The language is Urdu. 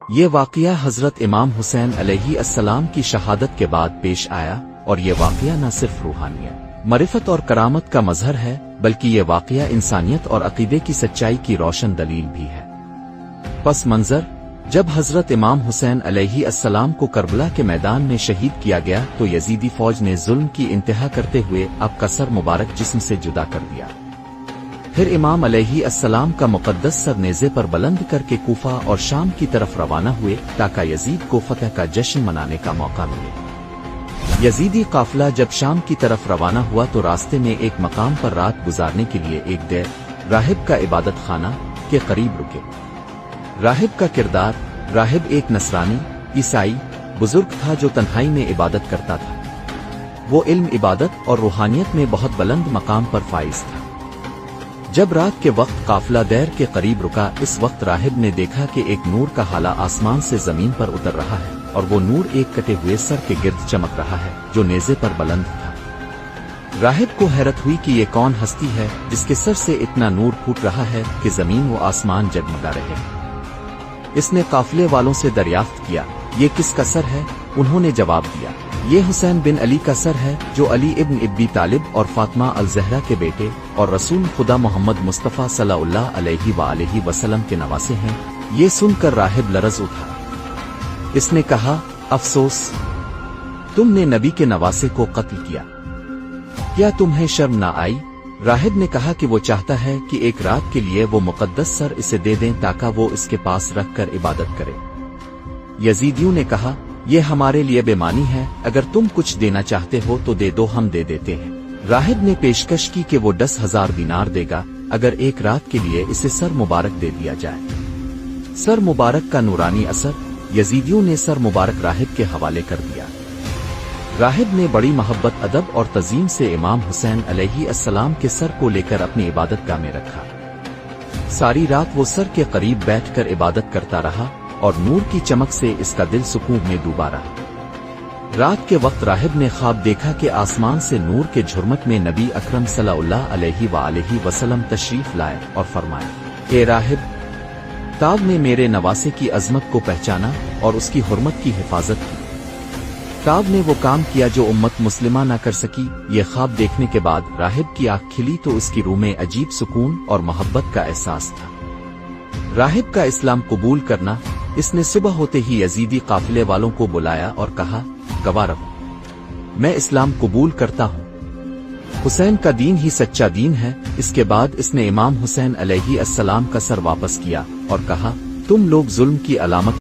یہ واقعہ حضرت امام حسین علیہ السلام کی شہادت کے بعد پیش آیا، اور یہ واقعہ نہ صرف روحانیت، معرفت اور کرامت کا مظہر ہے، بلکہ یہ واقعہ انسانیت اور عقیدے کی سچائی کی روشن دلیل بھی ہے۔ پس منظر جب حضرت امام حسین علیہ السلام کو کربلا کے میدان میں شہید کیا گیا تو یزیدی فوج نے ظلم کی انتہا کرتے ہوئے آپ کا سر مبارک جسم سے جدا کر دیا۔ پھر امام علیہ السلام کا مقدس سر نیزے پر بلند کر کے کوفہ اور شام کی طرف روانہ ہوئے تاکہ یزید کو فتح کا جشن منانے کا موقع ملے۔ یزیدی قافلہ جب شام کی طرف روانہ ہوا تو راستے میں ایک مقام پر رات گزارنے کے لیے ایک دیر راہب کا عبادت خانہ کے قریب رکے۔ راہب کا کردار راہب ایک نصرانی عیسائی بزرگ تھا جو تنہائی میں عبادت کرتا تھا۔ وہ علم، عبادت اور روحانیت میں بہت بلند مقام پر فائز تھا۔ جب رات کے وقت قافلہ دیر کے قریب رکا، اس وقت راہب نے دیکھا کہ ایک نور کا ہالہ آسمان سے زمین پر اتر رہا ہے، اور وہ نور ایک کٹے ہوئے سر کے گرد چمک رہا ہے جو نیزے پر بلند تھا۔ راہب کو حیرت ہوئی کہ یہ کون ہستی ہے جس کے سر سے اتنا نور پھوٹ رہا ہے کہ زمین و آسمان جگمگا رہے ہیں۔ اس نے قافلے والوں سے دریافت کیا، یہ کس کا سر ہے؟ انہوں نے جواب دیا، یہ حسین بن علی کا سر ہے جو علی ابن ابی طالب اور فاطمہ الزہرا کے بیٹے اور رسول خدا محمد مصطفیٰ صلی اللہ علیہ وآلہ وسلم کے نواسے ہیں۔ یہ سن کر راہب لرز اٹھا۔ اس نے کہا، افسوس، تم نے نبی کے نواسے کو قتل کیا، کیا تمہیں شرم نہ آئی؟ راہب نے کہا کہ وہ چاہتا ہے کہ ایک رات کے لیے وہ مقدس سر اسے دے دیں تاکہ وہ اس کے پاس رکھ کر عبادت کرے۔ یزیدیوں نے کہا، یہ ہمارے لیے بے معنی ہے، اگر تم کچھ دینا چاہتے ہو تو دے دو، ہم دے دیتے ہیں۔ راہب نے پیشکش کی کہ وہ 10,000 دینار دے گا اگر ایک رات کے لیے اسے سر مبارک دے دیا جائے۔ سر مبارک کا نورانی اثر، یزیدیوں نے سر مبارک راہب کے حوالے کر دیا۔ راہب نے بڑی محبت، ادب اور تعظیم سے امام حسین علیہ السلام کے سر کو لے کر اپنی عبادت گاہ میں رکھا۔ ساری رات وہ سر کے قریب بیٹھ کر عبادت کرتا رہا اور نور کی چمک سے اس کا دل سکون میں ڈوبا رہا۔ رات کے وقت راہب نے خواب دیکھا کہ آسمان سے نور کے جھرمٹ میں نبی اکرم صلی اللہ علیہ وآلہ وسلم تشریف لائے اور فرمائے، اے راہب، تاب نے میرے نواسے کی عظمت کو پہچانا اور اس کی حرمت کی حفاظت کی۔ تاب نے وہ کام کیا جو امت مسلمہ نہ کر سکی۔ یہ خواب دیکھنے کے بعد راہب کی آنکھ کھلی تو اس کی روح میں عجیب سکون اور محبت کا احساس تھا۔ راہب کا اسلام قبول کرنا، اس نے صبح ہوتے ہی یزیدی قافلے والوں کو بلایا اور کہا، گواہ رہو، میں اسلام قبول کرتا ہوں، حسین کا دین ہی سچا دین ہے۔ اس کے بعد اس نے امام حسین علیہ السلام کا سر واپس کیا اور کہا، تم لوگ ظلم کی علامت